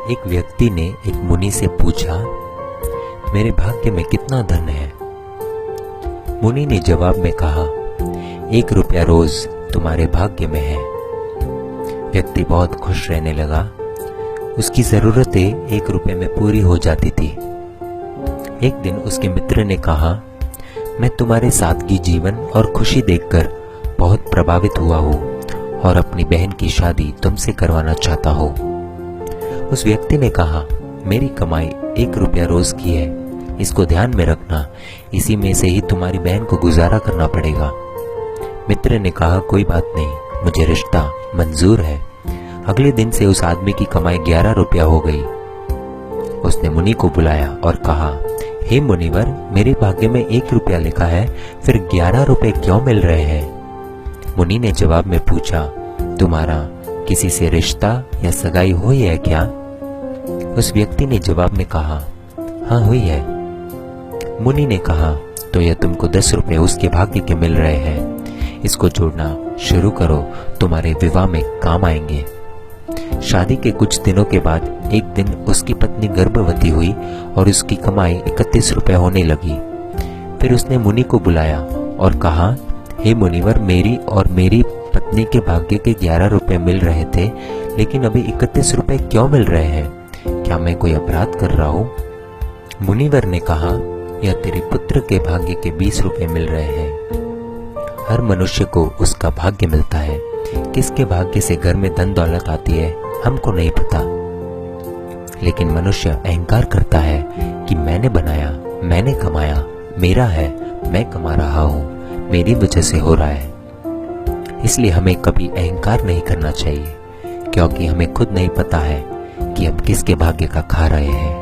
एक व्यक्ति ने एक मुनि से पूछा, मेरे भाग्य में कितना धन है? मुनि ने जवाब में कहा, 1 रुपया रोज तुम्हारे भाग्य में है। व्यक्ति बहुत खुश रहने लगा। उसकी जरूरतें 1 रुपये में पूरी हो जाती थी। एक दिन उसके मित्र ने कहा, मैं तुम्हारे सादगी जीवन और खुशी देखकर बहुत प्रभावित हुआ हूँ और अपनी बहन की शादी तुमसे करवाना चाहता हूँ। उस व्यक्ति ने कहा, मेरी कमाई 1 रुपया रोज की है, इसको ध्यान में रखना, इसी में से ही तुम्हारी बहन को गुजारा करना पड़ेगा। मित्र ने कहा, कोई बात नहीं, मुझे रिश्ता मंजूर है। अगले दिन से उस आदमी की कमाई 11 रुपया हो गई। उसने मुनि को बुलाया और कहा, हे मुनिवर, मेरे भाग्य में 1 रुपया लिखा है, फिर 11 रुपए क्यों मिल रहे हैं? मुनि ने जवाब में पूछा, तुम्हारा किसी से रिश्ता या सगाई हुई है क्या? उस व्यक्ति ने जवाब में कहा, हाँ हुई है। मुनि ने कहा, तो यह तुमको 10 रुपए उसके भाग्य के मिल रहे हैं, इसको जोड़ना शुरू करो, तुम्हारे विवाह में काम आएंगे। शादी के कुछ दिनों के बाद एक दिन उसकी पत्नी गर्भवती हुई और उसकी कमाई 31 रुपए होने लगी। फिर उसने मुनि को बुलाया और कहा, हे मुनिवर, मेरी और मेरी पत्नी के भाग्य के 11 रुपए मिल रहे थे, लेकिन अभी 31 रुपए क्यों मिल रहे हैं? क्या मैं कोई अपराध कर रहा हूँ? मुनिवर ने कहा, यह तेरे पुत्र के भाग्य के 20 रुपए मिल रहे हैं। हर मनुष्य को उसका भाग्य मिलता है। किसके भाग्य से घर में धन दौलत आती है हमको नहीं पता, लेकिन मनुष्य अहंकार करता है कि मैंने बनाया, मैंने कमाया, मेरा है, मैं कमा रहा हूँ, मेरी वजह से हो रहा है। इसलिए हमें कभी अहंकार नहीं करना चाहिए, क्योंकि हमें खुद नहीं पता है कि हम किसके भाग्य का खा रहे हैं।